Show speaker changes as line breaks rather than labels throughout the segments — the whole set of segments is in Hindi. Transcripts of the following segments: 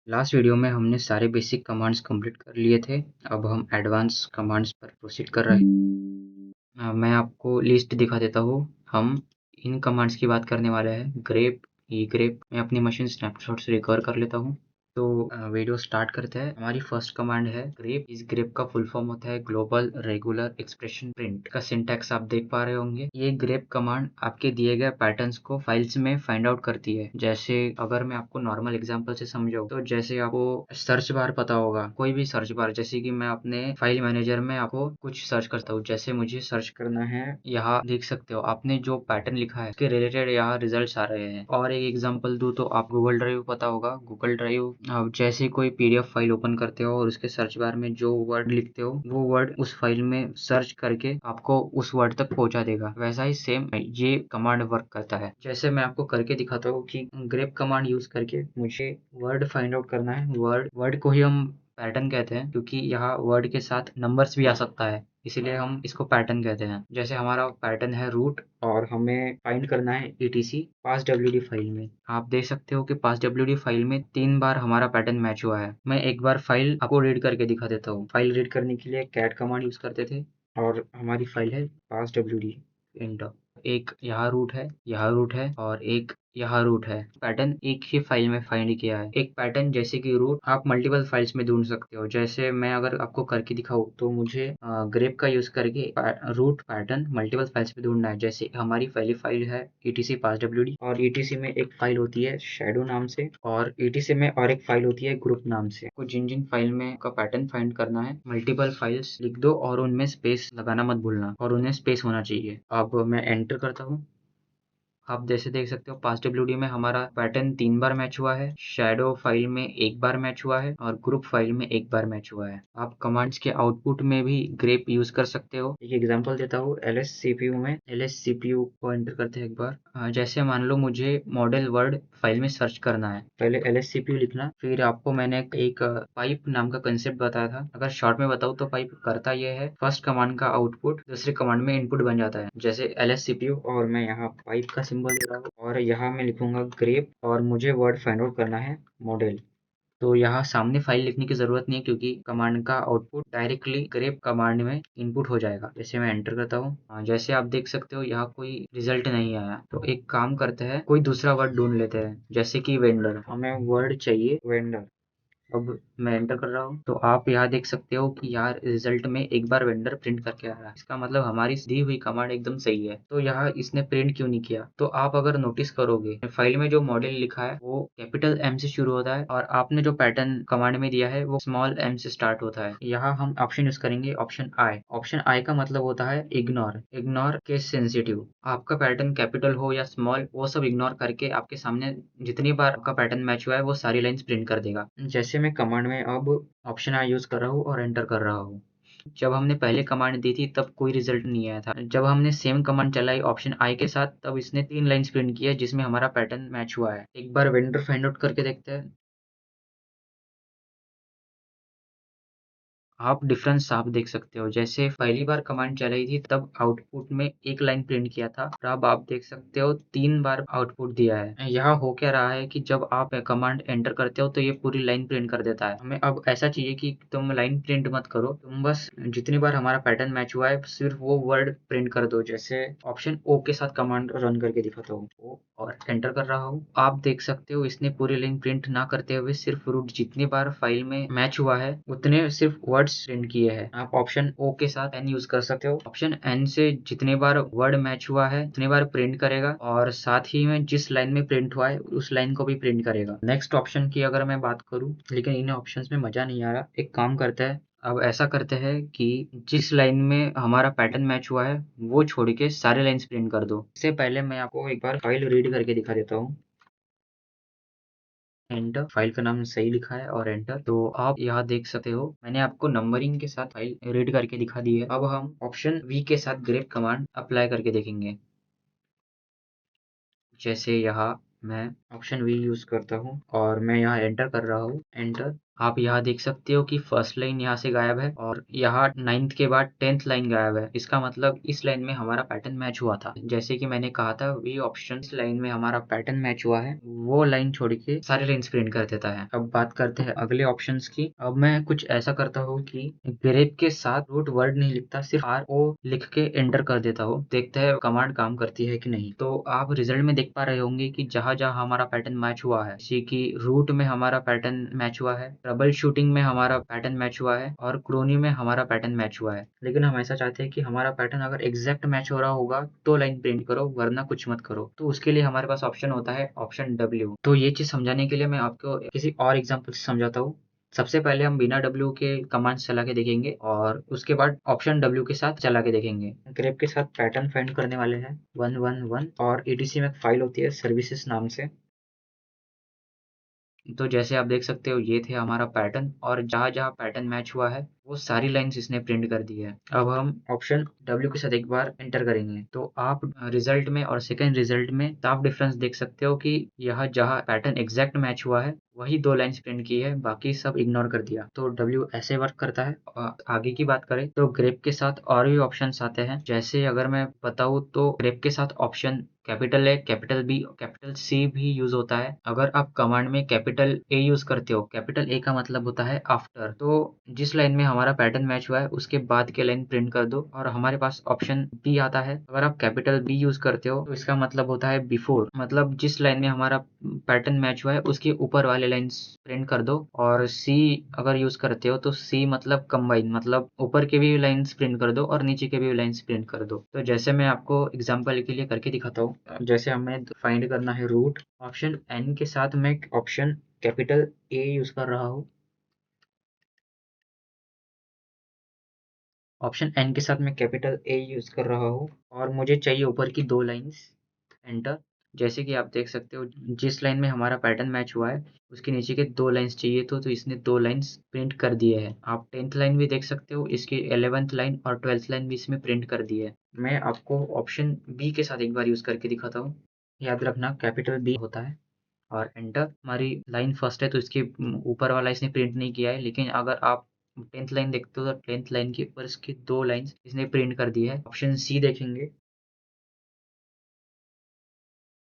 लास्ट वीडियो में हमने सारे बेसिक कमांड्स कंप्लीट कर लिए थे। अब हम एडवांस कमांड्स पर प्रोसीड कर रहे हैं। मैं आपको लिस्ट दिखा देता हूँ। हम इन कमांड्स की बात करने वाले हैं। ग्रेप, ई ग्रेप। मैं अपनी मशीन स्नैपशॉट से रिकवर कर लेता हूँ। तो वीडियो स्टार्ट करते हैं। हमारी फर्स्ट कमांड है ग्रेप। इस ग्रेप का फुल फॉर्म होता है ग्लोबल रेगुलर एक्सप्रेशन प्रिंट। का सिंटैक्स आप देख पा रहे होंगे। ये ग्रेप कमांड आपके दिए गए पैटर्न्स को फाइल्स में फाइंड आउट करती है। जैसे अगर मैं आपको नॉर्मल एग्जांपल से समझाऊं तो जैसे आपको सर्च बार पता होगा, कोई भी सर्च बार, जैसे कि मैं अपने फाइल मैनेजर में आपको कुछ सर्च करता हूँ। जैसे मुझे सर्च करना है, यहाँ देख सकते हो आपने जो पैटर्न लिखा है उसके रिलेटेड यहाँ रिजल्ट्स आ रहे हैं। और एक एग्जांपल दूं तो आप गूगल ड्राइव पता होगा। गूगल ड्राइव आप जैसे कोई पीडीएफ फाइल ओपन करते हो और उसके सर्च बार में जो वर्ड लिखते हो वो वर्ड उस फाइल में सर्च करके आपको उस वर्ड तक पहुंचा देगा। वैसा ही सेम ये कमांड वर्क करता है। जैसे मैं आपको करके दिखाता हूँ कि ग्रेप कमांड यूज करके मुझे वर्ड फाइंड आउट करना है। वर्ड को ही हम पैटर्न कहते हैं क्योंकि यहाँ वर्ड के साथ नंबर्स भी आ सकता है, इसीलिए हम इसको पैटर्न कहते हैं। जैसे हमारा पैटर्न है रूट और हमें फाइंड करना है etc pass.wd फाइल में। आप देख सकते हो कि pass.wd फाइल में 3 बार हमारा पैटर्न मैच हुआ है। मैं एक बार फाइल आपको रीड करके दिखा देता हूँ। फाइल रीड करने के लिए कैट कमांड यूज करते थे और हमारी फाइल है pass.wd। एंटर। एक यहाँ रूट है और एक यहाँ रूट है। पैटर्न एक ही फाइल में फाइंड किया है। एक पैटर्न जैसे कि रूट आप मल्टीपल फाइल्स में ढूंढ सकते हो। जैसे मैं अगर आपको करके दिखाऊं तो मुझे ग्रेप का यूज करके रूट पैटर्न मल्टीपल फाइल्स में ढूंढना है। जैसे हमारी पहली फाइल है etc pass.wd और etc में एक फाइल होती है शैडो नाम से और etc में और एक फाइल होती है ग्रुप नाम से। कुछ जिन फाइल में का पैटर्न फाइंड करना है, मल्टीपल फाइल्स लिख दो और उनमें स्पेस लगाना मत भूलना और उन्हें स्पेस होना चाहिए। अब मैं एंटर करता हूँ। आप जैसे देख सकते हो pass.wd में हमारा पैटर्न 3 बार मैच हुआ है, शैडो फाइल में एक बार मैच हुआ है और ग्रुप फाइल में एक बार मैच हुआ है। आप कमांड्स के आउटपुट में भी ग्रेप यूज कर सकते हो। एक एग्जांपल देता हूँ। ls cpu में ls cpu को एंटर करते हैं एक बार। जैसे मान लो मुझे मॉडल वर्ड फाइल में सर्च करना है, पहले ls cpu लिखना। फिर आपको मैंने एक पाइप नाम का कंसेप्ट बताया था। अगर शॉर्ट में बताऊँ तो पाइप करता यह है, फर्स्ट कमांड का आउटपुट दूसरे कमांड में इनपुट बन जाता है। जैसे ls cpu और मैं यहाँ पाइप का सिंबल दे रहा हूँ और यहाँ मैं लिखूंगा ग्रेप और मुझे वर्ड फाइंड आउट करना है मॉडल। तो यहाँ सामने फाइल लिखने की जरूरत नहीं है क्योंकि कमांड का आउटपुट डायरेक्टली ग्रेप कमांड में इनपुट हो जाएगा। जैसे मैं एंटर करता हूँ, जैसे आप देख सकते हो यहाँ कोई रिजल्ट नहीं आया। तो एक काम करते हैं, कोई दूसरा वर्ड ढूंढ लेते हैं। जैसे कि वेंडर, हमें वर्ड चाहिए वेंडर। अब मैं एंटर कर रहा हूँ तो आप यहाँ देख सकते हो कि यार रिजल्ट में एक बार वेंडर प्रिंट करके आ रहा है। इसका मतलब हमारी दी हुई कमांड एकदम सही है। तो यहाँ इसने प्रिंट क्यों नहीं किया? तो आप अगर नोटिस करोगे फाइल में जो मॉडल लिखा है वो कैपिटल M से शुरू होता है और आपने जो पैटर्न कमांड में दिया है वो स्मॉल m से स्टार्ट होता है। यहाँ हम ऑप्शन यूज करेंगे, ऑप्शन आई। ऑप्शन आई का मतलब होता है इग्नोर। Ignore case sensitive. आपका पैटर्न कैपिटल हो या स्मॉल, वो सब इग्नोर करके आपके सामने जितनी बार आपका पैटर्न मैच हुआ है वो सारी लाइंस प्रिंट कर देगा। जैसे मैं कमांड में अब ऑप्शन आई यूज कर रहा हूँ और एंटर कर रहा हूँ। जब हमने पहले कमांड दी थी तब कोई रिजल्ट नहीं आया था। जब हमने सेम कमांड चलाई ऑप्शन आई के साथ तब इसने 3 लाइंस प्रिंट की है जिसमें हमारा पैटर्न मैच हुआ है। एक बार वेंडर फाइंड आउट करके देखते हैं। आप डिफरेंस साफ देख सकते हो। जैसे पहली बार कमांड चलाई थी तब आउटपुट में एक लाइन प्रिंट किया था और अब आप देख सकते हो 3 बार आउटपुट दिया है। यहाँ हो क्या रहा है कि जब आप कमांड एंटर करते हो तो ये पूरी लाइन प्रिंट कर देता है। हमें अब ऐसा चाहिए कि तुम लाइन प्रिंट मत करो, तुम बस जितनी बार हमारा पैटर्न मैच हुआ है सिर्फ वो वर्ड प्रिंट कर दो। जैसे ऑप्शन ओ के साथ कमांड रन करके दिखाता हूँ ओ और एंटर कर रहा हूँ। आप देख सकते हो इसने पूरी लाइन प्रिंट ना करते हुए सिर्फ रूट जितनी बार फाइल में मैच हुआ है उतने सिर्फ वर्ड्स प्रिंट किए हैं। आप ऑप्शन ओ के साथ एन यूज कर सकते हो। ऑप्शन एन से जितने बार वर्ड मैच हुआ है उतने बार प्रिंट करेगा और साथ ही में जिस लाइन में प्रिंट हुआ है उस लाइन को भी प्रिंट करेगा। नेक्स्ट ऑप्शन की अगर मैं बात करूं, लेकिन इन ऑप्शंस में मजा नहीं आ रहा। एक काम करते हैं, अब ऐसा करते हैं कि जिस लाइन में हमारा पैटर्न मैच हुआ है वो छोड़ के सारे लाइंस प्रिंट कर दो। इससे पहले मैं आपको एक बार फाइल रीड करके दिखा देता हूँ। एंटर। फाइल का नाम सही लिखा है और एंटर। तो आप यहाँ देख सकते हो मैंने आपको नंबरिंग के साथ फाइल रीड करके दिखा दी है। अब हम ऑप्शन वी के साथ ग्रेप कमांड अप्लाई करके देखेंगे। जैसे यहाँ मैं ऑप्शन वी यूज करता हूँ और मैं यहाँ एंटर कर रहा हूँ। एंटर। आप यहाँ देख सकते हो कि फर्स्ट लाइन यहाँ से गायब है और यहाँ 9th के बाद 10th लाइन गायब है। इसका मतलब इस लाइन में हमारा पैटर्न मैच हुआ था। जैसे कि मैंने कहा था वी ऑप्शन इस लाइन में हमारा पैटर्न मैच हुआ है, वो लाइन छोड़ के सारे लाइन्स प्रिंट कर देता है। अब बात करते हैं अगले ऑप्शंस की। अब मैं कुछ ऐसा करता हूँ कि ग्रेप के साथ रूट वर्ड नहीं लिखता, सिर्फ RO लिख के एंटर कर देता हूँ। देखते हैं कमांड काम करती है कि नहीं। तो आप रिजल्ट में देख पा रहे होंगे कि जहां जहां हमारा पैटर्न मैच हुआ है, जैसे कि रूट में हमारा पैटर्न मैच हुआ है, ट्रबल शूटिंग में हमारा पैटर्न मैच हुआ है और क्रोनी में हमारा पैटर्न मैच हुआ है। लेकिन हम ऐसा चाहते हैं कि हमारा पैटर्न अगर एग्जैक्ट मैच हो रहा होगा तो लाइन प्रिंट करो, वरना कुछ मत करो। तो उसके लिए हमारे पास ऑप्शन होता है ऑप्शन W। तो ये चीज समझाने के लिए मैं आपको किसी और एग्जाम्पल से समझाता हूँ। सबसे पहले हम बिना W के कमांड्स चला के देखेंगे और उसके बाद ऑप्शन W के साथ चला के देखेंगे। ग्रेप के साथ पैटर्न फाइंड करने वाले हैं 111 और ETC में एक फाइल होती है सर्विसेज नाम से। तो जैसे आप देख सकते हो ये थे हमारा पैटर्न और जहाँ जहाँ पैटर्न मैच हुआ है वो सारी लाइंस इसने प्रिंट कर दी है। अब हम ऑप्शन W के साथ एक बार एंटर करेंगे तो आप रिजल्ट में और सेकंड रिजल्ट में साफ डिफरेंस देख सकते हो कि यह जहाँ पैटर्न एग्जैक्ट मैच हुआ है वही दो लाइंस प्रिंट की है, बाकी सब इग्नोर कर दिया। तो W ऐसे वर्क करता है। आगे की बात करें तो ग्रेप के साथ और भी ऑप्शंस आते हैं। जैसे अगर मैं बताऊँ तो ग्रेप के साथ option capital A, capital B, capital C भी यूज होता है। अगर आप कमांड में कैपिटल ए यूज करते हो, कैपिटल ए का मतलब होता है आफ्टर। तो जिस लाइन में हमारा पैटर्न मैच हुआ है उसके बाद के लाइन प्रिंट कर दो और हमारे पास ऑप्शन बी आता है। अगर आप कैपिटल बी यूज करते हो तो इसका मतलब होता है बिफोर, मतलब जिस लाइन में हमारा पैटर्न मैच हुआ है उसके ऊपर वाले लाइन्स प्रिंट कर दो। और सी अगर यूज करते हो तो सी मतलब कंबाइन, मतलब ऊपर के भी लाइन्स प्रिंट कर दो और नीचे के भी लाइन्स प्रिंट कर दो। तो जैसे मैं आपको एग्जांपल के लिए करके दिखाता हूँ। जैसे हमें फाइंड करना है रूट, ऑप्शन एन के साथ मैं ऑप्शन कैपिटल ए यूज कर रहा हूँ। ऑप्शन एन के साथ मैं कैपिटल ए यूज कर रहा हूँ और मुझे चाहिए ऊपर की दो लाइंस। एंटर। जैसे कि आप देख सकते हो जिस लाइन में हमारा पैटर्न मैच हुआ है उसके नीचे के दो लाइंस चाहिए तो इसने दो लाइंस प्रिंट कर दिए हैं। आप 10th लाइन भी देख सकते हो, इसकी 11th लाइन और 12th लाइन भी इसमें प्रिंट कर दी है। मैं आपको ऑप्शन बी के साथ एक बार यूज करके दिखाता हूँ। याद रखना कैपिटल बी होता है और एंटर। हमारी लाइन फर्स्ट है तो इसके ऊपर वाला इसने प्रिंट नहीं किया है, लेकिन अगर आप 10th लाइन देखते हो तो 10th लाइन के ऊपर इसकी दो लाइंस इसने प्रिंट कर दी है। ऑप्शन सी देखेंगे।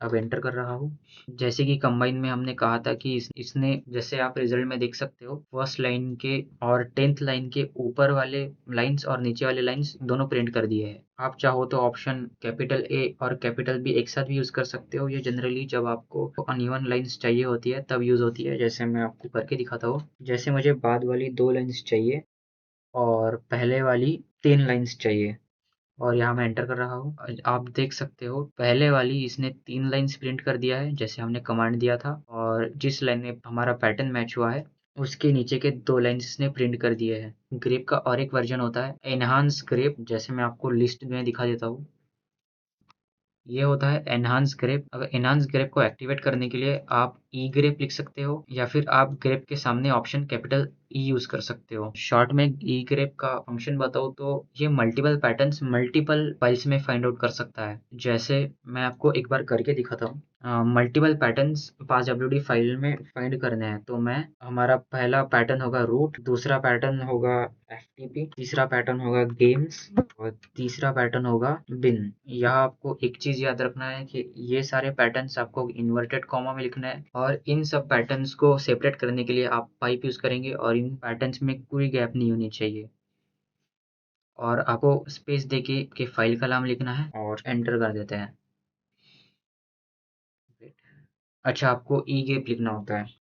अब एंटर कर रहा हूँ। जैसे कि कंबाइन में हमने कहा था कि इसने जैसे आप रिजल्ट में देख सकते हो फर्स्ट लाइन के और 10th लाइन के ऊपर वाले लाइंस और नीचे वाले लाइंस दोनों प्रिंट कर दिए हैं। आप चाहो तो ऑप्शन कैपिटल ए और कैपिटल बी एक साथ भी यूज कर सकते हो। ये जनरली जब आपको अनइवन लाइंस चाहिए होती है तब यूज होती है। जैसे मैं आपको करके दिखाता हूँ। जैसे मुझे बाद वाली दो लाइंस चाहिए और पहले वाली 3 लाइंस चाहिए और यहाँ मैं एंटर कर रहा हूँ। आप देख सकते हो पहले वाली इसने 3 लाइन्स प्रिंट कर दिया है जैसे हमने कमांड दिया था, और जिस लाइन में हमारा पैटर्न मैच हुआ है उसके नीचे के दो लाइन्स इसने प्रिंट कर दिए हैं। ग्रेप का और एक वर्जन होता है एनहांस ग्रेप, जैसे मैं आपको लिस्ट में दिखा देता हूँ। ये होता है एनहांस ग्रेप। अगर एनहांस ग्रेप को एक्टिवेट करने के लिए आप ई ग्रेप लिख सकते हो या फिर आप ग्रेप के सामने ऑप्शन कैपिटल ई यूज कर सकते हो। शॉर्ट में ई ग्रेप का फंक्शन बताऊँ तो ये मल्टीपल पैटर्न्स मल्टीपल फाइल्स में फाइंड आउट कर सकता है। जैसे मैं आपको एक बार करके दिखाता हूँ। मल्टीपल पैटर्न्स पास डब्ल्यूडी फाइल में फाइंड करने हैं तो मैं हमारा पहला पैटर्न होगा रूट, दूसरा पैटर्न होगा एफटीपी, तीसरा पैटर्न होगा गेम्स और तीसरा पैटर्न होगा बिन। यहाँ आपको एक चीज याद रखना है कि ये सारे पैटर्न्स आपको इन्वर्टेड कॉमा में लिखना है और इन सब पैटर्न्स को सेपरेट करने के लिए आप पाइप यूज करेंगे और इन पैटर्न्स में कोई गैप नहीं होनी चाहिए। और आपको स्पेस देके के फाइल का नाम लिखना है और एंटर कर देते हैं। अच्छा, आपको ई गैप लिखना होता है।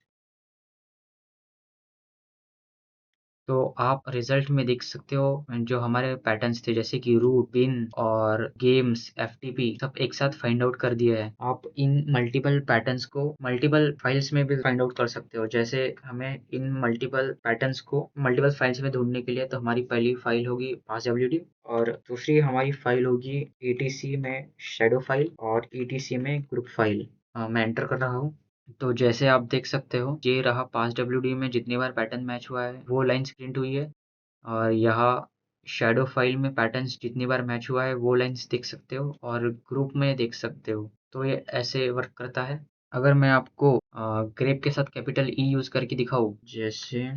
तो आप रिजल्ट में देख सकते हो जो हमारे पैटर्न्स थे जैसे कि रूट, बिन और गेम्स, एफटीपी सब एक साथ फाइंड आउट कर दिया है। आप इन मल्टीपल पैटर्न्स को मल्टीपल फाइल्स में भी फाइंड आउट कर सकते हो। जैसे हमें इन मल्टीपल पैटर्न्स को मल्टीपल फाइल्स में ढूंढने के लिए तो हमारी पहली फाइल होगी पास डब्ल्यूडी और दूसरी हमारी फाइल होगी ईटीसी में शैडो फाइल और ईटीसी में ग्रुप फाइल। मैं एंटर कर रहा हूँ। तो जैसे आप देख सकते हो ये रहा पास डब्ल्यूडी में जितनी बार पैटर्न मैच हुआ है वो लाइन्स प्रिंट हुई है और यहाँ शैडो फाइल में पैटर्न्स जितनी बार मैच हुआ है वो लाइन्स देख सकते हो और ग्रुप में देख सकते हो। तो ये ऐसे वर्क करता है। अगर मैं आपको ग्रेप के साथ कैपिटल ई यूज करके दिखाऊं, जैसे,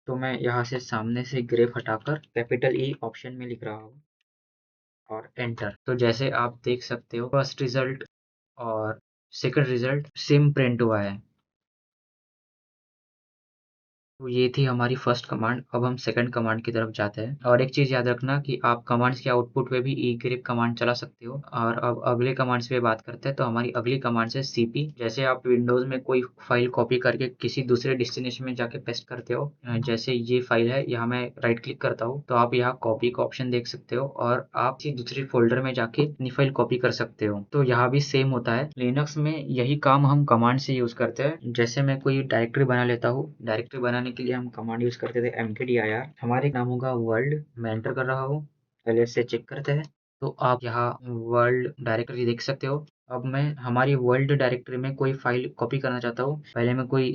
तो मैं यहाँ से सामने से ग्रेप हटाकर कैपिटल ई ऑप्शन में लिख रहा हूँ और एंटर। तो जैसे आप देख सकते हो फर्स्ट रिजल्ट और सेकंड रिजल्ट सेम प्रिंट हुआ है। तो ये थी हमारी फर्स्ट कमांड। अब हम सेकंड कमांड की तरफ जाते हैं। और एक चीज़ याद रखना कि आप कमांड्स के आउटपुट में भी ई-ग्रेप कमांड चला सकते हो। और अब अगले कमांड्स पे बात करते हैं। तो हमारी अगली कमांड्स है सीपी। जैसे आप विंडोज़ में कोई फाइल कॉपी करके किसी दूसरे डेस्टिनेशन में जाके पेस्ट करते हो, जैसे ये फाइल है, यहाँ मैं राइट क्लिक करता हूँ तो आप यहाँ कॉपी का ऑप्शन देख सकते हो और आप किसी दूसरे फोल्डर में जाके अपनी फाइल कॉपी कर सकते हो। तो यहाँ भी सेम होता है। लिनक्स में यही काम हम कमांड से यूज करते हैं। जैसे मैं कोई डायरेक्टरी बना लेता हूँ। डायरेक्टरी बनाने के लिए हम कमांड यूज करते थे mkdir। हमारे नाम होगा वर्ल्ड। मैं एंटर कर रहा हूँ। पहले से चेक करते हैं। तो आप यहाँ वर्ल्ड डायरेक्टरी देख सकते हो। अब मैं हमारी वर्ल्ड डायरेक्टरी में कोई फाइल कॉपी करना चाहता हूँ। पहले मैं कोई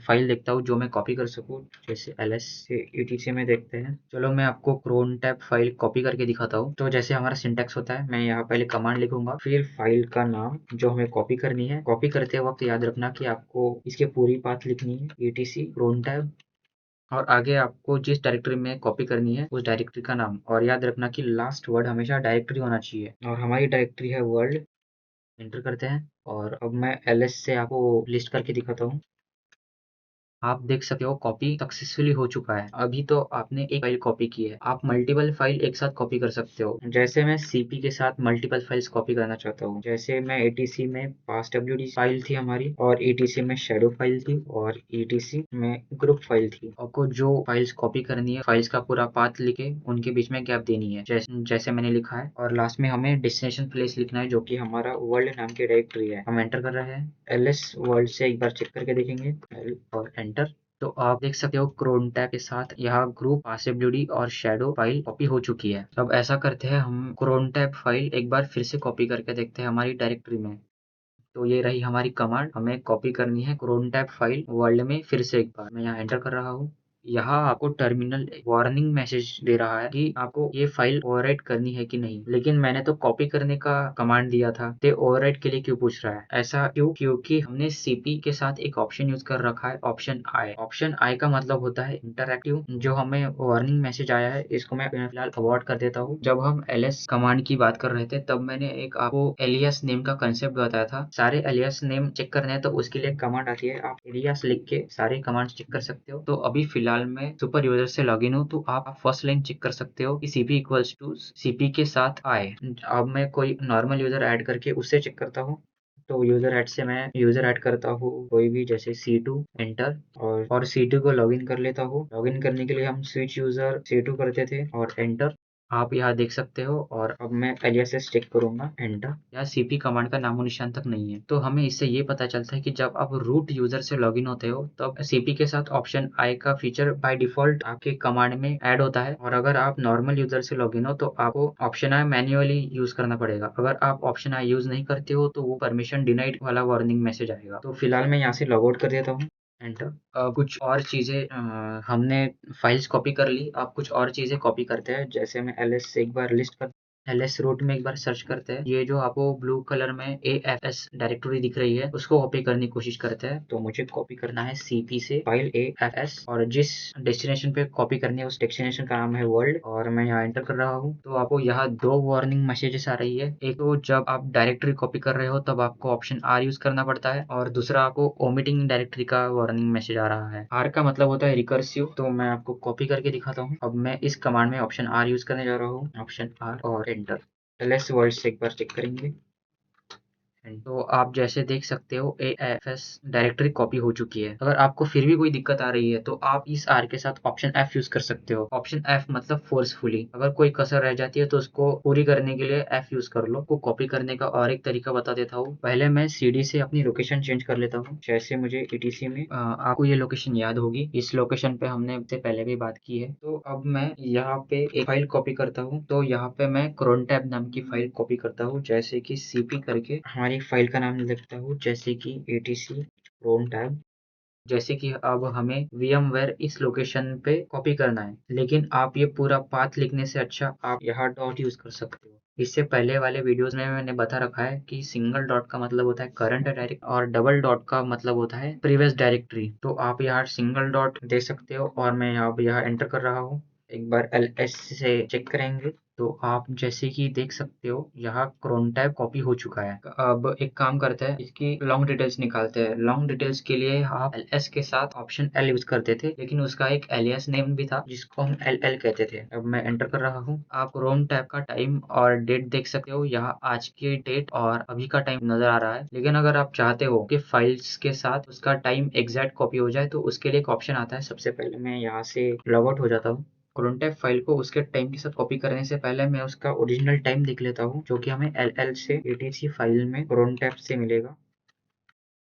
फाइल देखता हूँ जो मैं कॉपी कर सकूँ। जैसे ls से etc में देखते हैं। चलो मैं आपको क्रोन टैब फाइल कॉपी करके दिखाता हूँ। तो जैसे हमारा सिंटैक्स होता है, मैं यहाँ पहले कमांड लिखूंगा, फिर फाइल का नाम जो हमें कॉपी करनी है। कॉपी करते वक्त याद रखना कि आपको इसके पूरी पाथ लिखनी है, etc क्रोन टैब, और आगे आपको जिस डायरेक्टरी में कॉपी करनी है उस डायरेक्टरी का नाम। और याद रखना कि लास्ट वर्ड हमेशा डायरेक्टरी होना चाहिए। और हमारी डायरेक्टरी है वर्ल्ड। एंटर करते हैं और अब मैं ls से आपको लिस्ट करके दिखाता हूँ। आप देख सकते हो कॉपी सक्सेसफुली हो चुका है। अभी तो आपने एक फाइल कॉपी की है। आप मल्टीपल फाइल एक साथ कॉपी कर सकते हो। जैसे मैं सीपी के साथ मल्टीपल फाइल्स कॉपी करना चाहता हूँ। जैसे मैं एटीसी में passwd फाइल थी हमारी, और एटीसी में शेडो फाइल थी, और एटीसी में ग्रुप फाइल थी। आपको जो फाइल्स कॉपी करनी है, फाइल्स का पूरा पाथ लिखे उनके बीच में गैप देनी है, जैसे मैंने लिखा है। और लास्ट में हमें डेस्टिनेशन प्लेस लिखना है जो कि हमारा वर्ल्ड नाम की डायरेक्टरी है। हम एंटर कर रहे हैं। ls वर्ल्ड से एक बार चेक करके देखेंगे और एंटर। तो आप देख सकते हो क्रोन टैब के साथ यहाँ ग्रुप passwd और शेडो फाइल कॉपी हो चुकी है। अब ऐसा करते हैं, हम क्रोन टैब फाइल एक बार फिर से कॉपी करके देखते हैं हमारी डायरेक्टरी में। तो ये रही हमारी कमांड। हमें कॉपी करनी है क्रोन टैब फाइल वर्ल्ड में फिर से एक बार। मैं यहाँ एंटर कर रहा हूँ। यहाँ आपको टर्मिनल वार्निंग मैसेज दे रहा है कि आपको ये फाइल ओवरराइट करनी है कि नहीं। लेकिन मैंने तो कॉपी करने का कमांड दिया था, तो ओवरराइट के लिए क्यों पूछ रहा है? ऐसा क्यों? क्योंकि हमने सीपी के साथ एक ऑप्शन यूज कर रखा है, ऑप्शन आई। ऑप्शन आई का मतलब होता है इंटरएक्टिव। जो हमें वार्निंग मैसेज आया है, इसको मैं फिलहाल अवॉइड कर देता हूँ। जब हम ls कमांड की बात कर रहे थे तब मैंने एक आपको एलियास नेम का कंसेप्ट बताया था। सारे एलियास नेम चेक करने हैं तो उसके लिए कमांड आती है। आप एलियास लिख के सारे कमांड्स चेक कर सकते हो। तो अभी फिलहाल मैं सुपर यूजर से लॉगिन हूँ, तो आप फर्स्ट लाइन चेक कर सकते हो कि cp इक्वल्स टू cp के साथ आए। अब मैं कोई नॉर्मल यूजर ऐड करके उससे चेक करता हूँ। तो यूजर ऐड से मैं यूजर ऐड करता हूँ कोई भी, जैसे C2 एंटर, और C2 को लॉगिन कर लेता हूँ। लॉगिन करने के लिए हम स्विच यूजर C2 करते थे और एंटर। आप यहाँ देख सकते हो। और अब मैं एलियासेस चेक करूंगा, एंटर। यहाँ सीपी कमांड का नामो निशान तक नहीं है। तो हमें इससे ये पता चलता है कि जब आप रूट यूजर से लॉगिन होते हो तब सीपी के साथ ऑप्शन आई का फीचर बाय डिफॉल्ट आपके कमांड में ऐड होता है। और अगर आप नॉर्मल यूजर से लॉगिन हो तो आपको ऑप्शन आई मैन्युअली यूज करना पड़ेगा। अगर आप ऑप्शन आई यूज नहीं करते हो तो वो परमिशन डिनाइड वाला वार्निंग मैसेज आएगा। तो फिलहाल मैं यहाँ से लॉग आउट कर देता हूँ, एंटर। कुछ और चीज़ें, हमने फाइल्स कॉपी कर ली। अब कुछ और चीज़ें कॉपी करते हैं। जैसे मैं ls से एक बार लिस्ट कर ls रूट में एक बार सर्च करते हैं। ये जो आपको ब्लू कलर में AFS डायरेक्टरी दिख रही है उसको कॉपी करने की कोशिश करते हैं। तो मुझे कॉपी करना है CP से फाइल AFS, और जिस डेस्टिनेशन पे कॉपी करनी है उस डेस्टिनेशन का नाम है वर्ल्ड। और मैं यहाँ एंटर कर रहा हूँ। तो आपको यहाँ दो वार्निंग मैसेजेस आ रही है। एक तो जब आप डायरेक्टरी कॉपी कर रहे हो तब आपको ऑप्शन R यूज करना पड़ता है, और दूसरा आपको ओमिटिंग डायरेक्टरी का वार्निंग मैसेज आ रहा है। R का मतलब होता है रिकर्सिव। तो मैं आपको कॉपी करके दिखाता हूँ। अब मैं इस कमांड में ऑप्शन R यूज करने जा रहा हूँ, ऑप्शन R, और एंटर। ls वर्ड से एक बार चेक करेंगे। तो आप जैसे देख सकते हो AFS डायरेक्टरी कॉपी हो चुकी है। अगर आपको फिर भी कोई दिक्कत आ रही है तो आप इस R के साथ ऑप्शन F यूज कर सकते हो। ऑप्शन F मतलब फोर्सफुली। अगर कोई कसर रह जाती है तो उसको पूरी करने के लिए F यूज कर लो। को कॉपी करने का और एक तरीका बता देता हूँ। पहले मैं CD से अपनी लोकेशन चेंज कर लेता हूँ। जैसे मुझे ETC में आपको ये लोकेशन याद होगी। इस लोकेशन पे हमने इससे पहले भी बात की है। तो अब मैं यहाँ पे एक फाइल कॉपी करता हूँ। तो यहाँ पे मैं क्रोन टैब नाम की फाइल कॉपी करता हूँ, जैसे कि CP करके हमारी फाइल का नाम लिखता हूँ, जैसे कि ATC क्रोन टैब। जैसे कि अब हमें VMware इस लोकेशन पे कॉपी करना है, लेकिन आप ये पूरा पाथ लिखने से अच्छा आप यहाँ डॉट यूज कर सकते हो। इससे पहले वाले वीडियोस में मैंने बता रखा है कि सिंगल डॉट का मतलब होता है करंट डायरेक्ट और डबल डॉट का मतलब होता है प्रीवियस डायरेक्टरी। तो आप यहाँ सिंगल डॉट दे सकते हो और मैं यहाँ एंटर कर रहा हूँ। एक बार ls से चेक करेंगे तो आप जैसे कि देख सकते हो यहाँ क्रोन टैब कॉपी हो चुका है। अब एक काम करते हैं, इसकी लॉन्ग डिटेल्स निकालते हैं। लॉन्ग डिटेल्स के लिए आप ls के साथ ऑप्शन l यूज करते थे, लेकिन उसका एक एलियास नेम भी था जिसको हम ll कहते थे। अब मैं एंटर कर रहा हूँ। आप क्रोन टैब का टाइम और डेट देख सकते हो। यहाँ आज की डेट और अभी का टाइम नजर आ रहा है, लेकिन अगर आप चाहते हो कि फाइल्स के साथ उसका टाइम एग्जैक्ट कॉपी हो जाए तो उसके लिए एक ऑप्शन आता है। सबसे पहले मैं यहाँ से लॉग आउट हो जाता हूँ। क्रोनटैब फाइल को उसके टाइम के साथ कॉपी करने से पहले मैं उसका ओरिजिनल टाइम लिख लेता हूँ, जो कि हमें ll से etc फाइल में क्रोनटैब से मिलेगा।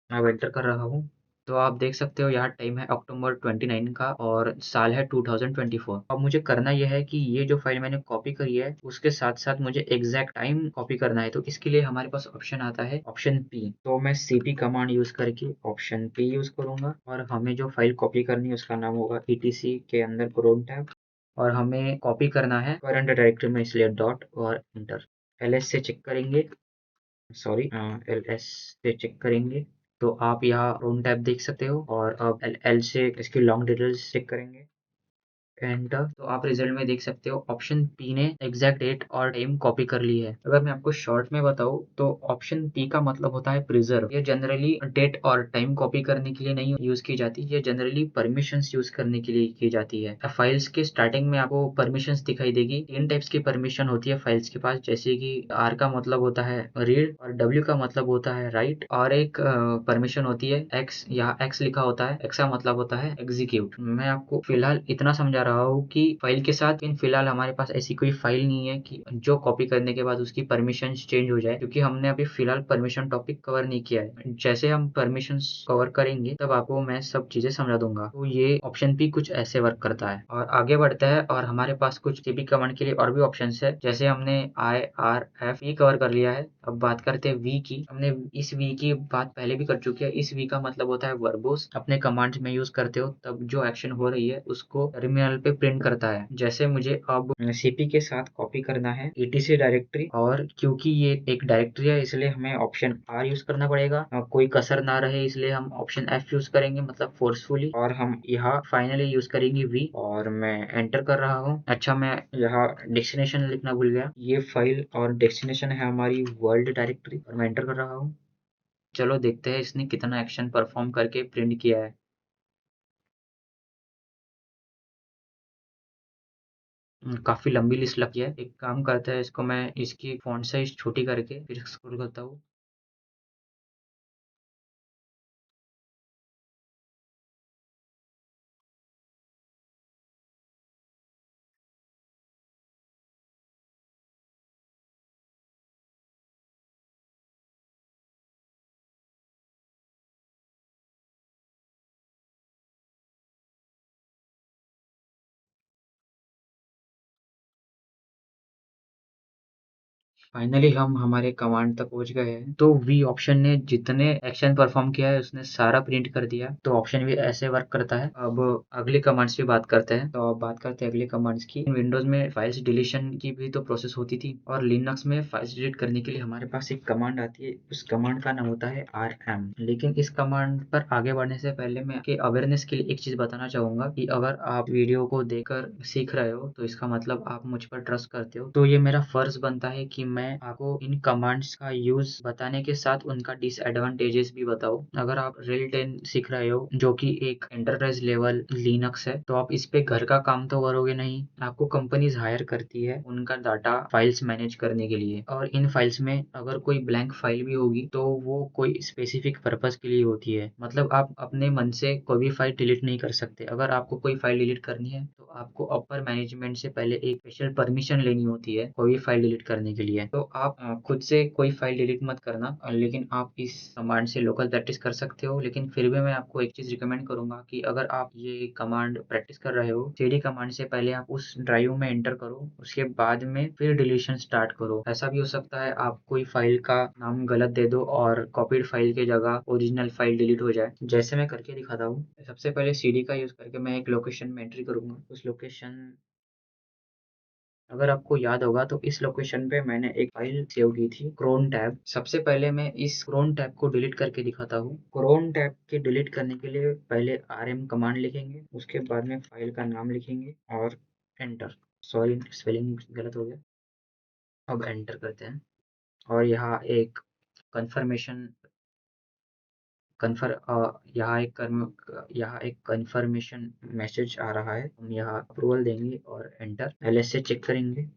मैं एंटर कर रहा हूँ तो आप देख सकते हो यहाँ टाइम है अक्टूबर 29 का और साल है 2024। अब मुझे करना यह है कि ये जो फाइल मैंने कॉपी करी है उसके साथ साथ मुझे एग्जैक्ट टाइम कॉपी करना है। तो इसके लिए हमारे पास ऑप्शन आता है ऑप्शन पी। तो मैं cp कमांड यूज करके ऑप्शन पी यूज करूंगा और हमें जो फाइल कॉपी करनी है उसका नाम होगा etc के अंदर क्रोन टैब और हमें कॉपी करना है करंट डायरेक्टरी में, इसलिए डॉट और एंटर। ls से चेक करेंगे, सॉरी ls से चेक करेंगे तो आप यहाँ क्रोन टैब देख सकते हो और अब ll से इसकी लॉन्ग डिटेल्स चेक करेंगे, एंटर। तो आप रिजल्ट में देख सकते हो ऑप्शन पी ने एग्जैक्ट डेट और टाइम कॉपी कर ली है। अगर मैं आपको शॉर्ट में बताऊं तो ऑप्शन पी का मतलब होता है प्रिजर्व। ये जनरली डेट और टाइम कॉपी करने के लिए नहीं यूज की जाती, ये जनरली परमिशंस यूज करने के लिए की जाती है। फाइल्स के स्टार्टिंग में आपको परमिशंस दिखाई देगी। 3 टाइप्स की परमिशन होती है फाइल्स के पास, जैसे कि आर का मतलब होता है रीड और डब्ल्यू का मतलब होता है राइट और एक परमिशन होती है एक्स। यहाँ एक्स लिखा होता है, एक्स का मतलब होता है एग्जीक्यूट। मैं आपको फिलहाल इतना समझा रहा हूँ कि फाइल के साथ फिलहाल हमारे पास ऐसी कोई फाइल नहीं है कि जो कॉपी करने के बाद उसकी परमिशन चेंज हो जाए, क्योंकि हमने अभी फिलहाल परमिशन टॉपिक कवर नहीं किया है। जैसे हम परमिशन कवर करेंगे तब आपको मैं सब चीजें समझा दूंगा। तो ये ऑप्शन पी कुछ ऐसे वर्क करता है और आगे बढ़ता है और हमारे पास कुछ सीपी कमांड के लिए और भी ऑप्शन है। जैसे हमने I R F E cover कर लिया है, अब बात करते हैं वी की। हमने इस वी की बात पहले भी कर चुके हैं। इस वी का मतलब होता है वर्बोस। अपने कमांड्स में यूज करते हो तब जो एक्शन हो रही है उसको टर्मिनल पे प्रिंट करता है। जैसे मुझे अब सीपी के साथ कॉपी करना है etc डायरेक्टरी, और क्योंकि ये एक डायरेक्टरी है इसलिए हमें ऑप्शन आर यूज करना पड़ेगा। कोई कसर ना रहे इसलिए हम ऑप्शन एफ यूज करेंगे, मतलब फोर्सफुली, और हम यहाँ फाइनली यूज करेंगे वी और मैं एंटर कर रहा हूँ। अच्छा, मैं यहाँ डेस्टिनेशन लिखना भूल गया। ये फाइल और डेस्टिनेशन है हमारी वर्ल्ड डायरेक्टरी और मैं एंटर कर रहा हूँ। चलो देखते हैं इसने कितना एक्शन परफॉर्म करके प्रिंट किया है। काफी लंबी लिस्ट लगी है। एक काम करता है, इसको मैं इसकी फॉन्ट साइज छोटी करके फिर स्क्रॉल करता हूँ। फाइनली हम हमारे कमांड तक पहुंच गए हैं। तो वी ऑप्शन ने जितने एक्शन परफॉर्म किया है उसने सारा प्रिंट कर दिया। तो ऑप्शन भी ऐसे वर्क करता है। अब अगले कमांड्स की बात करते हैं। तो अब बात करते हैं अगले कमांड्स की। विंडोज में फाइल्स डिलीशन की भी तो प्रोसेस होती थी और लिनक्स में फाइल्स डिलीट करने के लिए हमारे पास एक कमांड आती है। उस कमांड का नाम होता है rm। लेकिन इस कमांड पर आगे बढ़ने से पहले मैं आपके अवेयरनेस के लिए एक चीज बताना चाहूंगा कि अगर आप वीडियो को देखकर सीख रहे हो तो इसका मतलब आप मुझ पर ट्रस्ट करते हो। तो ये मेरा फर्ज बनता है कि मैं आपको इन कमांड्स का यूज बताने के साथ उनका डिसएडवांटेजेस भी बताऊं। अगर आप रेल 10 सीख रहे हो जो कि एक एंटरप्राइज लेवल लिनक्स है, तो आप इस पे घर का काम तो करोगे नहीं। आपको कंपनीज हायर करती है उनका डाटा फाइल्स मैनेज करने के लिए, और इन फाइल्स में अगर कोई ब्लैंक फाइल भी होगी तो वो कोई स्पेसिफिक पर्पस के लिए होती है। मतलब आप अपने मन से कोई भी फाइल डिलीट नहीं कर सकते। अगर आपको कोई फाइल डिलीट करनी है तो आपको अपर मैनेजमेंट से पहले एक स्पेशल परमिशन लेनी होती है कोई भी फाइल डिलीट करने के लिए। तो आप खुद से कोई फाइल डिलीट मत करना, लेकिन आप इस कमांड से लोकल प्रैक्टिस कर सकते हो। लेकिन फिर भी मैं आपको एक चीज रिकमेंड करूंगा कि अगर आप ये कमांड प्रैक्टिस कर रहे हो, cd कमांड से पहले आप उस ड्राइव में एंटर करो, उसके बाद में फिर डिलीशन स्टार्ट करो। ऐसा भी हो सकता है आप कोई फाइल का नाम गलत दे दो और कॉपीड फाइल की जगह ओरिजिनल फाइल डिलीट हो जाए। जैसे मैं करके दिखाता हूँ। सबसे पहले cd का यूज करके मैं एक लोकेशन में एंट्री करूंगा। उस लोकेशन अगर आपको याद होगा तो इस लोकेशन पे मैंने एक फाइल सेव की थी, क्रोन टैब। सबसे पहले मैं इस क्रोन टैब को डिलीट करके दिखाता हूँ। क्रोन टैब के डिलीट करने के लिए पहले rm कमांड लिखेंगे, उसके बाद में फाइल का नाम लिखेंगे और एंटर। सॉरी, स्पेलिंग गलत हो गया। अब एंटर करते हैं और यहाँ एक कन्फर्मेशन यहाँ एक कन्फर्मेशन मैसेज आ रहा है। हम यहाँ अप्रूवल देंगे और एंटर। ls से चेक करेंगे।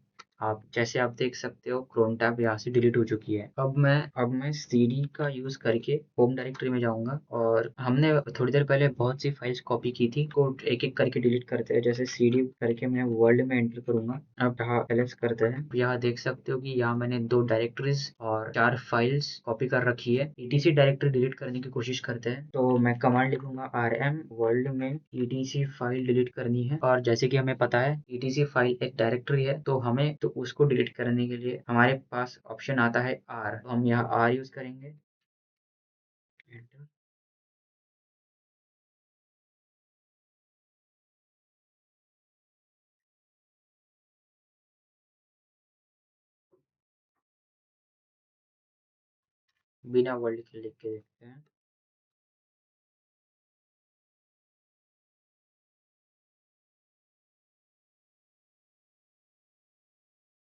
जैसे आप देख सकते हो क्रोन टैब यहाँ से डिलीट हो चुकी है। अब मैं cd का यूज करके होम डायरेक्टरी में जाऊंगा और हमने थोड़ी देर पहले बहुत सी फाइल्स कॉपी की थी, को एक एक करके डिलीट करते हैं। जैसे cd करके मैं वर्ल्ड में एंटर करूंगा। अब यहाँ ls करते हैं। यहाँ देख सकते हो कि यहाँ मैंने 2 डायरेक्टरीज और 4 फाइल्स कॉपी कर रखी है। etc डायरेक्टरी डिलीट करने की कोशिश करते हैं, तो मैं कमांड लिखूंगा rm वर्ल्ड में etc फाइल डिलीट करनी है। और जैसे कि हमें पता है etc फाइल एक डायरेक्टरी है, तो उसको डिलीट करने के लिए हमारे पास ऑप्शन आता है r। तो हम यहाँ r यूज करेंगे। Enter। बिना वर्ल्ड के लिख के देखते हैं।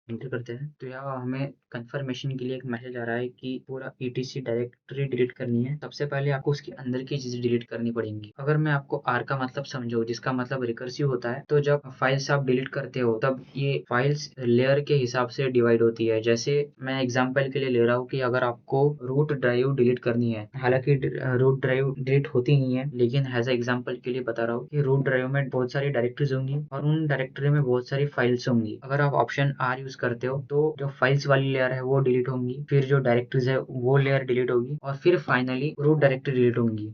एंटर करते हैं तो यहाँ हमें कंफर्मेशन के लिए एक मैसेज आ रहा है कि पूरा etc डायरेक्टरी डिलीट करनी है। सबसे पहले आपको उसके अंदर की चीजें डिलीट करनी पड़ेंगी। अगर मैं आपको r का मतलब समझाऊं, जिसका मतलब रिकर्सिव होता है, तो जब फाइल्स आप डिलीट करते हो तब ये फाइल्स लेयर के हिसाब से डिवाइड होती है। जैसे मैं एग्जाम्पल के लिए ले रहा हूँ कि अगर आपको रूट ड्राइव डिलीट करनी है, हालांकि रूट ड्राइव डिलीट होती नहीं है, लेकिन एज एग्जाम्पल के लिए बता रहा हूँ कि रूट ड्राइव में बहुत सारी डायरेक्टरीज होंगी और उन डायरेक्टरी में बहुत सारी फाइल्स होंगी। अगर आप ऑप्शन r यूज करते हो तो जो फाइल्स वाली लेयर है वो डिलीट होंगी, फिर जो डायरेक्टरीज है वो लेयर डिलीट होगी और फिर फाइनली रूट डायरेक्टरी डिलीट होंगी।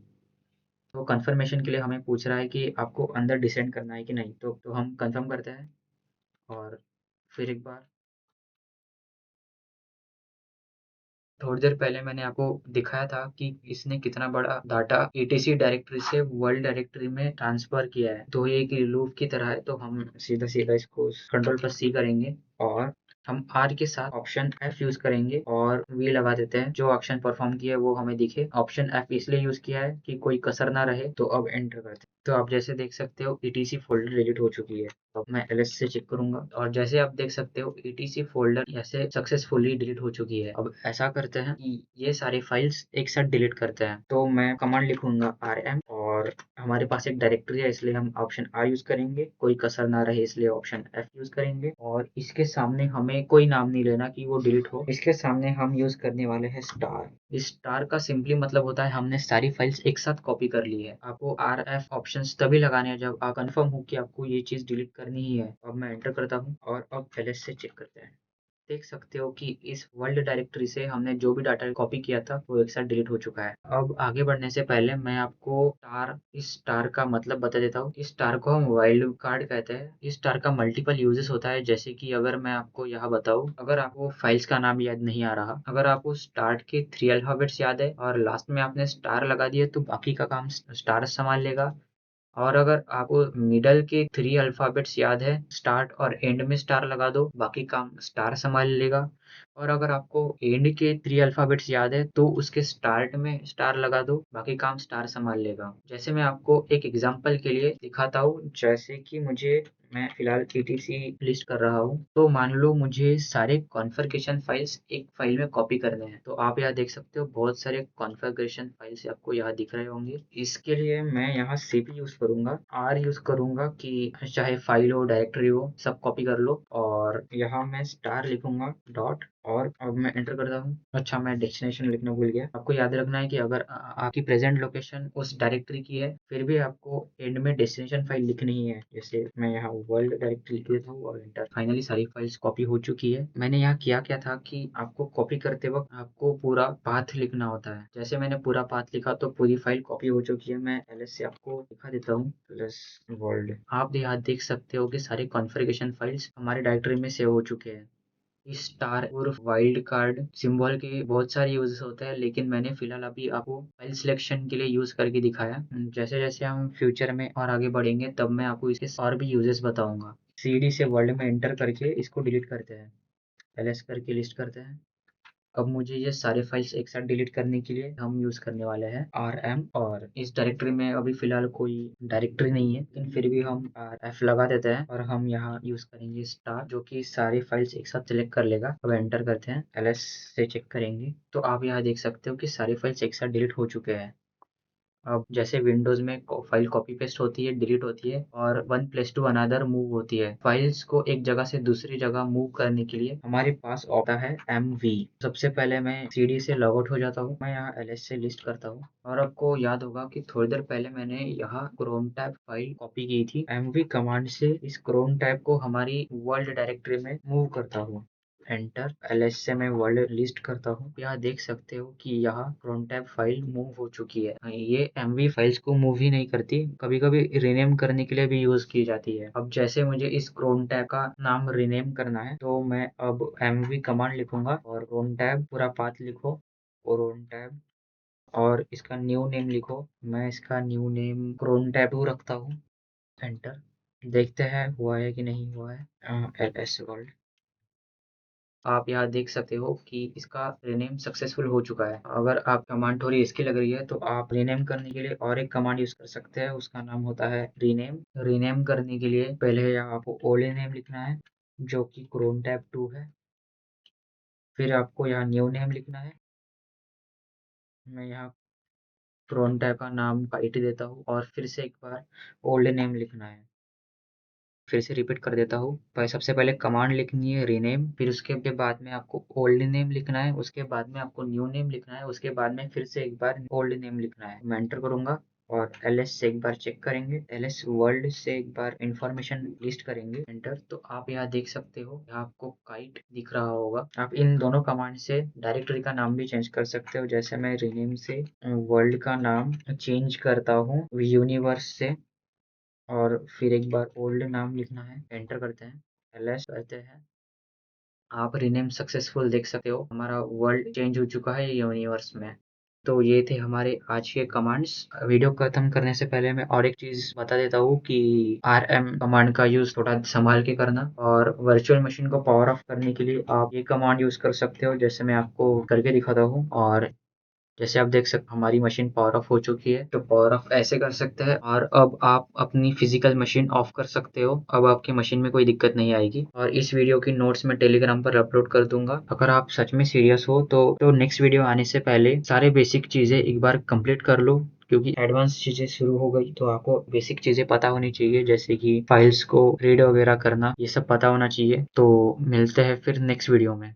तो कंफर्मेशन के लिए हमें पूछ रहा है कि आपको अंदर डिसेंड करना है कि नहीं, तो हम कंफर्म करते हैं और फिर एक बार। थोड़ी देर पहले मैंने आपको दिखाया था कि इसने कितना बड़ा डाटा etc डायरेक्टरी से वर्ल्ड डायरेक्टरी में ट्रांसफर किया है। तो ये एक लूप की तरह है, तो हम सीधा सीधा इसको कंट्रोल पर C करेंगे और हम R के साथ ऑप्शन F यूज करेंगे और V लगा देते हैं। जो एक्शन परफॉर्म किया है वो हमें दिखे। ऑप्शन F इसलिए यूज किया है कि कोई कसर ना रहे। तो अब एंटर करते हैं। तो आप जैसे देख सकते हो etc फोल्डर डिलीट हो चुकी है। अब मैं ls से चेक करूंगा और जैसे आप देख सकते हो etc फोल्डर ऐसे सक्सेसफुली डिलीट हो चुकी है। अब ऐसा करते हैं कि ये सारे फाइल्स एक साथ डिलीट करते हैं। तो मैं कमांड लिखूंगा rm और हमारे पास एक डायरेक्टरी है इसलिए हम ऑप्शन r यूज करेंगे। कोई कसर ना रहे इसलिए ऑप्शन f यूज करेंगे और इसके सामने हमें कोई नाम नहीं लेना कि वो डिलीट हो। इसके सामने हम यूज करने वाले हैं स्टार। इस स्टार का सिंपली मतलब होता है हमने सारी फाइल्स एक साथ कॉपी कर ली है। आपको rf ऑप्शंस तभी लगाने हैं जब आप कंफर्म हो कि आपको ये चीज डिलीट करनी ही है। अब मैं एंटर करता हूँ और अब ls से चेक करते हैं। देख सकते हो कि इस वर्ल्ड डायरेक्टरी से हमने जो भी डाटा कॉपी किया था वो एक साथ डिलीट हो चुका है। अब आगे बढ़ने से पहले मैं आपको इस स्टार का मतलब बता देता हूँ। इस स्टार को हम वाइल्ड कार्ड कहते हैं। इस स्टार का मल्टीपल यूजेस होता है, जैसे कि अगर मैं आपको यहाँ बताऊँ, अगर आपको फाइल्स का नाम याद नहीं आ रहा, अगर आपको स्टार्ट के 3 अल्फाबेट्स याद है और लास्ट में आपने स्टार लगा दिया तो बाकी का काम स्टार संभाल लेगा। और अगर आपको मिडल के 3 अल्फाबेट्स याद है, स्टार्ट और एंड में स्टार लगा दो, बाकी काम स्टार संभाल लेगा। और अगर आपको एंड के 3 अल्फाबेट्स याद है तो उसके स्टार्ट में स्टार लगा दो, बाकी काम स्टार संभाल लेगा। जैसे मैं आपको एक एग्जांपल के लिए दिखाता हूँ, जैसे कि मैं फिलहाल etc लिस्ट कर रहा हूँ, तो मान लो मुझे सारे कॉन्फ़िगरेशन फाइल्स एक फाइल में कॉपी करने हैं। तो आप यहाँ देख सकते हो बहुत सारे कॉन्फ़िगरेशन फाइल्स आपको यहाँ दिख रहे होंगे। इसके लिए मैं यहाँ cp यूज करूंगा, r यूज करूंगा कि चाहे फाइल हो डायरेक्टरी हो सब कॉपी कर लो और यहाँ मैं स्टार लिखूंगा डॉट और अब मैं एंटर करता हूँ। अच्छा, मैं डेस्टिनेशन लिखना भूल गया। आपको याद रखना है कि अगर आपकी प्रेजेंट लोकेशन उस डायरेक्टरी की है फिर भी आपको एंड में डेस्टिनेशन फाइल लिखनी ही है। जैसे मैं यहाँ वर्ल्ड डायरेक्टरी लिख देता हूँ और एंटर। फाइनली सारी फाइल्स कॉपी हो चुकी है। मैंने यहाँ किया क्या था कि आपको कॉपी करते वक्त आपको पूरा पाथ लिखना होता है। जैसे मैंने पूरा पाथ लिखा तो पूरी फाइल कॉपी हो चुकी है। मैं ls से आपको दिखा देता हूँ, ls वर्ल्ड। आप यहाँ देख सकते हो कि सारे कॉन्फ़िगरेशन फाइल्स हमारे डायरेक्टरी में सेव हो चुके हैं। इस स्टार और वाइल्ड कार्ड सिंबल के बहुत सारे यूजेस होते हैं, लेकिन मैंने फिलहाल अभी आपको फाइल सिलेक्शन के लिए यूज करके दिखाया। जैसे जैसे हम फ्यूचर में और आगे बढ़ेंगे तब मैं आपको इसके और भी यूजेस बताऊंगा। सीडी से वर्ल्ड में एंटर करके इसको डिलीट करते हैं, ls करके लिस्ट करते हैं। अब मुझे ये सारे फाइल्स एक साथ डिलीट करने के लिए हम यूज करने वाले हैं rm, और इस डायरेक्टरी में अभी फिलहाल कोई डायरेक्टरी नहीं है, लेकिन फिर भी हम f लगा देते हैं और हम यहाँ यूज करेंगे स्टार, जो कि सारी फाइल्स एक साथ सिलेक्ट कर लेगा। अब एंटर करते हैं, ls से चेक करेंगे तो आप यहाँ देख सकते हो कि सारी फाइल्स एक साथ डिलीट हो चुके हैं। अब जैसे विंडोज में फाइल कॉपी पेस्ट होती है, डिलीट होती है और one place to another move होती है। फाइल्स को एक जगह से दूसरी जगह मूव करने के लिए हमारे पास होता है MV। सबसे पहले मैं CD से लॉग आउट हो जाता हूँ, मैं यहाँ LS से लिस्ट करता हूँ। और आपको याद होगा कि थोड़ी देर पहले मैंने यहाँ क्रोम टैब फाइल कॉपी की थी। MV कमांड से इस क्रोम टैब को हमारी वर्ल्ड डायरेक्टरी में मूव करता हूँ। एंटर, ls से मैं वर्ल्ड लिस्ट करता हूँ। यहाँ देख सकते हो कि यहाँ क्रोम टैब फाइल मूव हो चुकी है। ये MV फाइल्स को मूव ही नहीं करती, कभी कभी रीनेम करने के लिए भी यूज की जाती है। अब जैसे मुझे इस क्रोम टैब का नाम रीनेम करना है तो मैं अब MV कमांड लिखूंगा और क्रोम टैब पूरा पाथ लिखो, क्रोम टैब, और इसका न्यू नेम लिखो। मैं इसका न्यू नेम क्रोम टैब 2 रखता हूँ। एंटर, देखते हैं हुआ है कि नहीं हुआ है। ls वर्ल्ड, आप यहाँ देख सकते हो कि इसका रीनेम सक्सेसफुल हो चुका है। अगर आप कमांड थोड़ी इसकी लग रही है तो आप रीनेम करने के लिए और एक कमांड यूज कर सकते हैं, उसका नाम होता है रीनेम। रीनेम करने के लिए पहले यहाँ आपको ओल्ड नेम लिखना है जो कि क्रोम टैब 2 है। फिर आपको यहाँ न्यू नेम लिखना है। मैं यहाँ क्रोम टैब का नाम काट देता हूँ और फिर से एक बार ओल्ड नेम लिखना है। फिर से रिपीट कर देता हूँ, पर सबसे पहले कमांड लिखनी है रीनेम, फिर उसके बाद में आपको ओल्ड नेम लिखना है, उसके बाद में आपको न्यू नेम लिखना है, उसके बाद में फिर से एक बार ओल्ड नेम लिखना है। मैं एंटर करूंगा और ls से एक बार चेक करेंगे, ls वर्ल्ड से एक बार इंफॉर्मेशन लिस्ट करेंगे। एंटर, तो आप यहाँ देख सकते हो, यहाँ आपको काइट दिख रहा होगा। आप इन दोनों कमांड से डायरेक्टरी का नाम भी चेंज कर सकते हो। जैसे मैं रीनेम से वर्ल्ड का नाम चेंज करता हूँ यूनिवर्स से, और फिर एक बार ओल्ड नाम लिखना है। एंटर करते हैं, ls करते हैं। आप रीनेम सक्सेसफुल देख सकते हो, हमारा वर्ल्ड चेंज हो चुका है यूनिवर्स में। तो ये थे हमारे आज के कमांड्स। वीडियो खत्म करने से पहले मैं और एक चीज बता देता हूँ कि rm कमांड का यूज थोड़ा संभाल के करना, और वर्चुअल मशीन को पावर ऑफ करने के लिए आप ये कमांड यूज कर सकते हो, जैसे मैं आपको करके दिखाता हूँ। और जैसे आप देख सकते हमारी मशीन पावर ऑफ हो चुकी है, तो पावर ऑफ ऐसे कर सकते हैं। और अब आप अपनी फिजिकल मशीन ऑफ कर सकते हो, अब आपकी मशीन में कोई दिक्कत नहीं आएगी। और इस वीडियो की नोट्स मैं टेलीग्राम पर अपलोड कर दूंगा। अगर आप सच में सीरियस हो तो नेक्स्ट वीडियो आने से पहले सारे बेसिक चीजें एक बार कंप्लीट कर लो, क्योंकि एडवांस चीजें शुरू हो गई तो आपको बेसिक चीजें पता होनी चाहिए, जैसे कि फाइल्स को रीड वगैरह करना, ये सब पता होना चाहिए। तो मिलते हैं फिर नेक्स्ट वीडियो में।